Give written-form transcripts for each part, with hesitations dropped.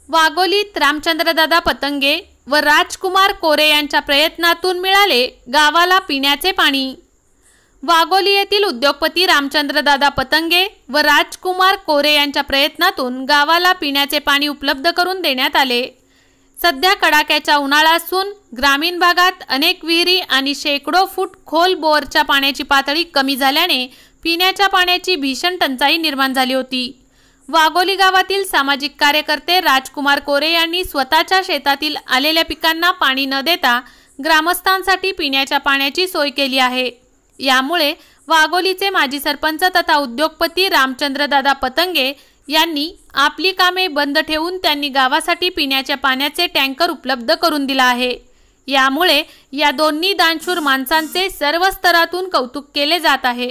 वाघोलीत रामचंद्रदादा पतंगे व राजकुमार कोरे यांच्या प्रयत्नातून मिळाले गावाला पिण्याचे पाणी। वाघोली येथील उद्योगपती रामचंद्रदादा पतंगे व राजकुमार कोरे यांच्या प्रयत्नातून गावाला पिण्याचे पाणी उपलब्ध करून देण्यात आले। सध्या कडाक्याचा उन्हाळा असून ग्रामीण भागात अनेक विहिरी आणि शेकडो फूट खोल बोरच्या पाण्याची पातळी कमी झाल्याने पिण्याच्या पाण्याची भीषण टंचाई निर्माण झाली होती। वाघोली गावातील सामाजिक कार्यकर्ते राजकुमार कोरे यांनी स्वतःच्या शेतातील आलेल्या पिकांना पाणी न देता ग्रामस्थांसाठी पिण्याच्या पाण्याची सोय केली आहे। यामुळे वाघोलीचे माजी सरपंच तथा उद्योगपती रामचंद्रदादा पतंगे यांनी आपली कामे बंद ठेवून त्यांनी गावासाठी पिण्याच्या पाण्याचे टँकर उपलब्ध करून दिला आहे। यामुळे या दोन्ही दानशूर माणसांचे सर्व स्तरातून कौतुक केले जात आहे।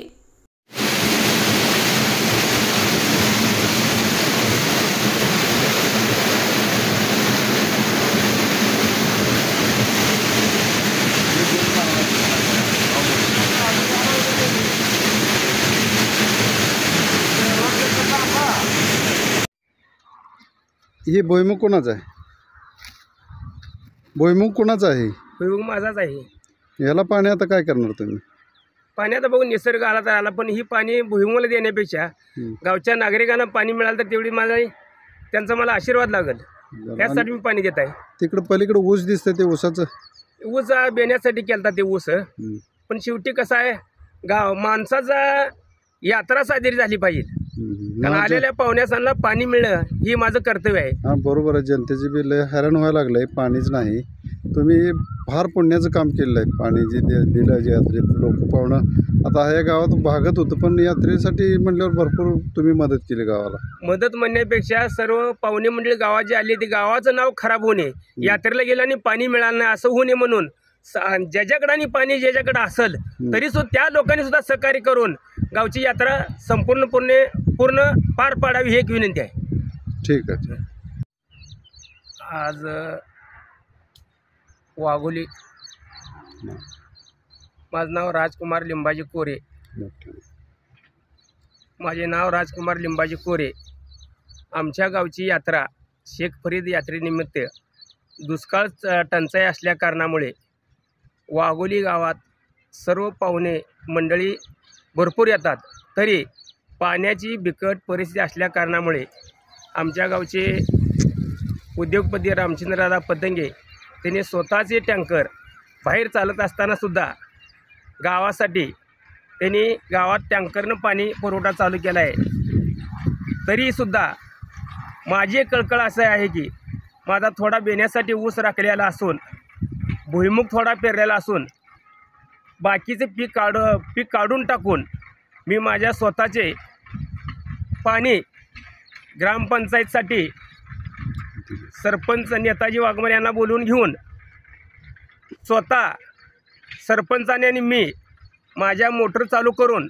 हे भुईमुग कोणाचा आहे? भुईमुग कोणाचा आहे? भुईमुग माझाच आहे। याला पाणी आता काय करणार तुम्ही? पाणी आता बघून निसर्ग आला तर आला, पण ही पाणी भुईमुगला देण्यापेक्षा गावच्या नागरिकांना पाणी मिळालं तर तेवढी त्यांचा मला आशीर्वाद लागेल, त्यासाठी मी पाणी देत आहे। तिकडे पलीकडे ऊस दिसतंय, ते ऊसाचं ऊस बेण्यासाठी केलता ते ऊस, पण शेवटी कसं आहे गाव माणसाचा यात्रा साजरी झाली पाहिजे, कारण आलेल्या पाहुण्यासांना पाणी मिळणं ही माझं कर्तव्य आहे। हां बरोबर आहे, जनतेची बी लय हैराण व्हायला लागलंय, पाणीच नाही। तुम्ही फार पुण्याचं काम केलेलं आहे, पाणी जे दिलं जे यात्रेत लोक पाहुणं आता ह्या गावात भागत होतं, पण यात्रेसाठी म्हटल्यावर भरपूर तुम्ही मदत केली गावाला। मदत म्हणण्यापेक्षा सर्व पाहुणे मंडळी गावात जे आले ते गावाचं नाव खराब होऊ नये, यात्रेला गेल्याने पाणी मिळालं नाही असं होऊ नये म्हणून ज्याच्याकडे पाणी ज्याच्याकडे असेल तरी सुद्धा त्या लोकांनी सुद्धा सहकार्य करून गावची यात्रा पूर्ण पार पाडावी ही एक विनंती आहे। ठीक आहे। आज वाघोली, माझं नाव राजकुमार लिंबाजी कोरे, माझे नाव राजकुमार लिंबाजी कोरे। आमच्या गावची यात्रा शेख फरीद यात्रेनिमित्त दुष्काळ टंचाई असल्या कारणामुळे वाघोली गावात सर्व पाहुणे मंडळी भरपूर येतात, तरी पाण्याची बिकट परिस्थिती असल्या कारणामुळे आमच्या गावचे उद्योगपती रामचंद्रदादा पतंगे त्यांनी स्वतःचे टँकर बाहेर चालत असतानासुद्धा गावासाठी त्यांनी गावात टँकरनं पाणी पुरवठा चालू केला आहे। तरीसुद्धा माझी एक कळकळ असं आहे की माझा थोडा बेण्यासाठी ऊस राखलेला असून भुईमुग थोडा पेरलेला असून बाकीचे पीक काढून टाकून मी माझ्या स्वतःचे पाणी ग्रामपंचायतसाठी सरपंच नेताजी वाघमारे यांना बोलवून घेऊन स्वतः सरपंचाने आणि मी माझ्या मोटर चालू करून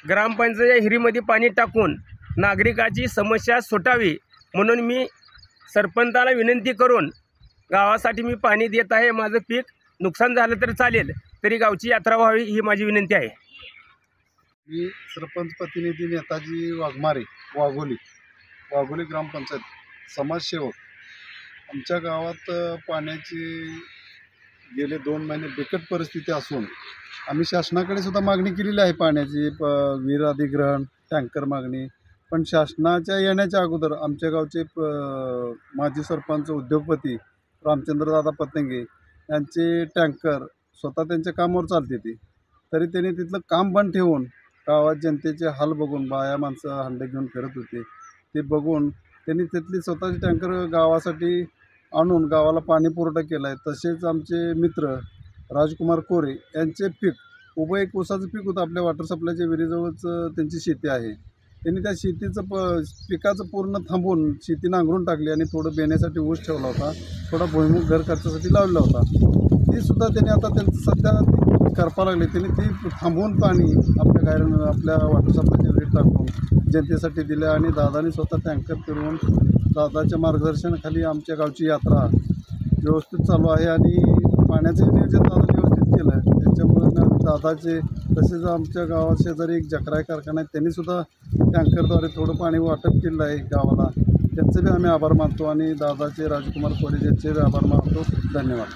ग्रामपंचायतीच्या हिरीमध्ये पाणी टाकून नागरिकाची समस्या सुटावी म्हणून मी सरपंचाला विनंती करून गावासाठी मी पाणी देत आहे। माझं पीक नुकसान झालं तर चालेल, तरी गावची यात्रा व्हावी ही माझी विनंती आहे। मी सरपंच प्रतिनिधी नेताजी वाघमारे, वाघोली ग्रामपंचायत समाजसेवक। आमच्या गावात पाण्याची गेले 2 महिने बिकट परिस्थिती असून आम्ही शासनाकडे सुद्धा मागणी केलेली आहे पाण्याची, विहीर अधिग्रहण, टँकर मागणी, पण शासनाच्या येण्याच्या अगोदर आमच्या गावचे माजी सरपंच उद्योगपती रामचंद्रदादा पतंगे यांचे टँकर स्वतः त्यांच्या कामावर चालते ती, तरी त्यांनी तिथलं काम बंद ठेवून गावात जनतेचे हाल बघून बाया माणसं हंडे घेऊन फिरत होते, ते बघून त्यांनी तिथली स्वतःचे टँकर गावासाठी आणून गावाला पाणी पुरवठा केला आहे। तसेच आमचे मित्र राजकुमार कोरे यांचे पीक उभं एक ऊसाचं पीक होतं, आपल्या वॉटर सप्लायच्या विहिरीजवळच त्यांची शेती आहे, त्यांनी त्या शेतीचं पिकाचं पूर्ण थांबवून शेती नांगरून टाकली आणि थोडं बेण्यासाठी ऊस ठेवला होता, थोडा भुईमुग घर खर्चासाठी लावलेला होता, ती सुद्धा त्यांनी आता त्यांचं सध्या करपा लागले, त्यांनी ती थांबवून पाणी आपल्या वॉटर सप्लायच्या विहिरीत टाकून जनतेसाठी दिलं आणि दादानी स्वतः टँकर फिरवून दादाच्या मार्गदर्शनाखाली आमच्या गावची यात्रा व्यवस्थित चालू आहे आणि पाण्याचं नियोजन दादाने व्यवस्थित केलं आहे। त्याच्यामुळे दादाचे तसेच आमच्या गावात शेजारी एक जकराय कारखाना आहे, त्यांनीसुद्धा टँकरद्वारे थोडं पाणी वाटप केलं आहे गावाला, त्यांचे बी आम्ही आभार मानतो आणि दादाचे राजकुमार कोरे यांचे बी आभार मानतो. धन्यवाद.